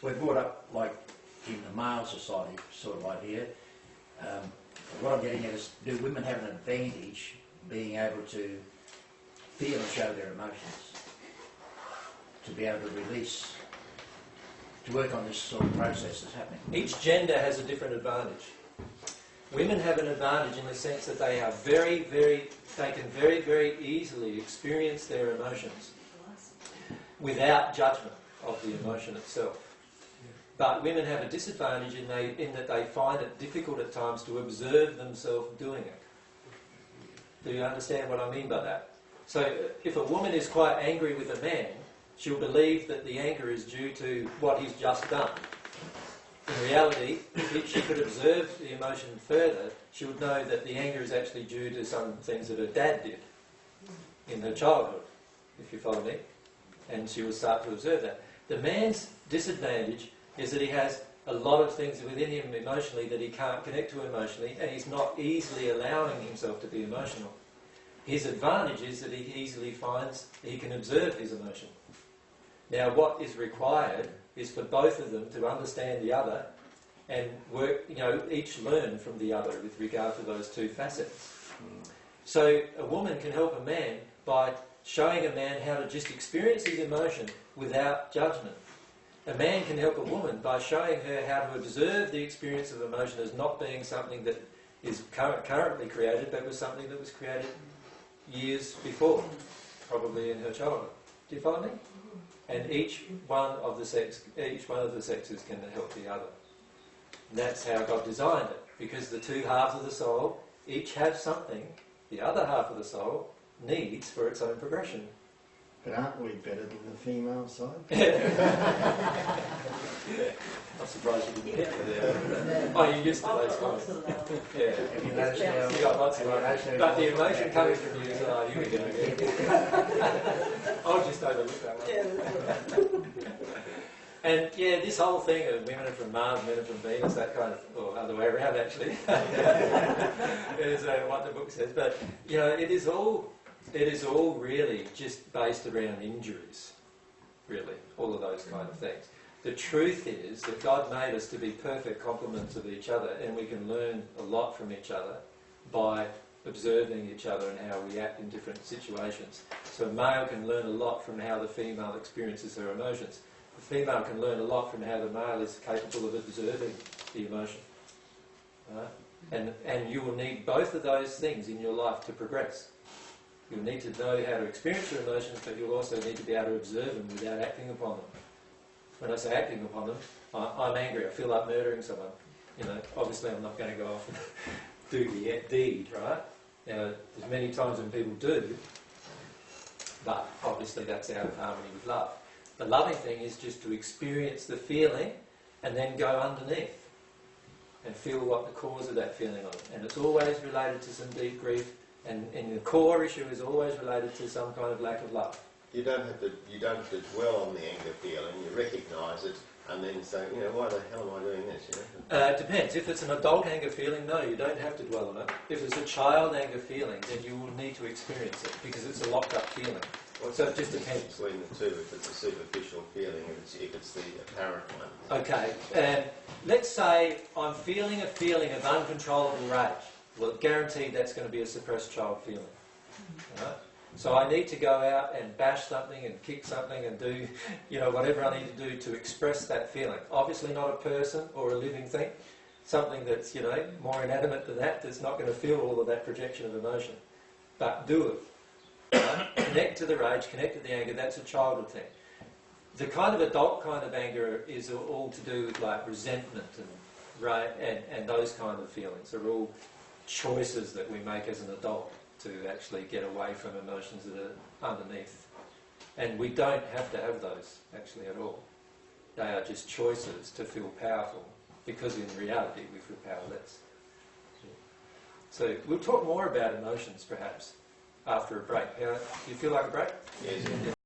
we're brought up like in the male society sort of idea. What I'm getting at is, do women have an advantage being able to feel and show their emotions, to be able to release, to work on this sort of process that's happening? Each gender has a different advantage. Women have an advantage in the sense that they are they can very, very easily experience their emotions without judgment of the emotion itself. But women have a disadvantage in that they find it difficult at times to observe themselves doing it. Do you understand what I mean by that? So if a woman is quite angry with a man, she'll believe that the anger is due to what he's just done. In reality, if she could observe the emotion further, she would know that the anger is actually due to some things that her dad did in her childhood, if you follow me. And she will start to observe that. The man's disadvantage is that he has a lot of things within him emotionally that he can't connect to emotionally, and he's not easily allowing himself to be emotional. His advantage is that he easily finds he can observe his emotion. Now what is required is for both of them to understand the other and work, each learn from the other with regard to those two facets. So a woman can help a man by showing a man how to just experience his emotion without judgment. A man can help a woman by showing her how to observe the experience of emotion as not being something that is currently created, but was something that was created years before, probably in her childhood. Do you follow me? And each one of the sexes can help the other. And that's how God designed it, because the two halves of the soul each have something the other half of the soul needs for its own progression. But aren't we better than the female side? I'm surprised you didn't get there. Oh, you used to those comments. Yeah. You got lots of it. But the emotion coming from you is, oh, you can do it. I'll just overlook that one. And yeah, this whole thing of women are from Mars, men are from Venus, that kind of, or other way around actually, is what the book says. But, it is all really just based around injuries, really, all of those kind of things. The truth is that God made us to be perfect complements of each other, and we can learn a lot from each other by observing each other and how we act in different situations. So a male can learn a lot from how the female experiences her emotions. The female can learn a lot from how the male is capable of observing the emotion. Right? And you will need both of those things in your life to progress. You'll need to know how to experience your emotions, but you'll also need to be able to observe them without acting upon them. When I say acting upon them, I'm angry, I feel like murdering someone. Obviously I'm not going to go off and do the deed, right? Now, there's many times when people do, but obviously that's out of harmony with love. The loving thing is just to experience the feeling and then go underneath and feel what the cause of that feeling is. And it's always related to some deep grief, and the core issue is always related to some kind of lack of love. You don't have to dwell on the anger feeling. You recognise it and then say, why the hell am I doing this? It depends. If it's an adult anger feeling, no, you don't have to dwell on it. If it's a child anger feeling, then you will need to experience it because it's a locked up feeling. So it just depends. Between the two, if it's a superficial feeling, if it's the apparent one. Okay. Let's say I'm feeling a feeling of uncontrollable rage. Well, guaranteed that's going to be a suppressed child feeling. Right? So I need to go out and bash something and kick something and do, whatever I need to do to express that feeling. Obviously not a person or a living thing. Something that's, more inanimate than that, that's not going to feel all of that projection of emotion. But do it. Right? Connect to the rage, connect to the anger, that's a childhood thing. The kind of adult kind of anger is all to do with like resentment and those kind of feelings. They're all choices that we make as an adult to actually get away from emotions that are underneath. And we don't have to have those actually at all. They are just choices to feel powerful, because in reality we feel powerless. So we'll talk more about emotions perhaps after a break. Do you feel like a break? Yes.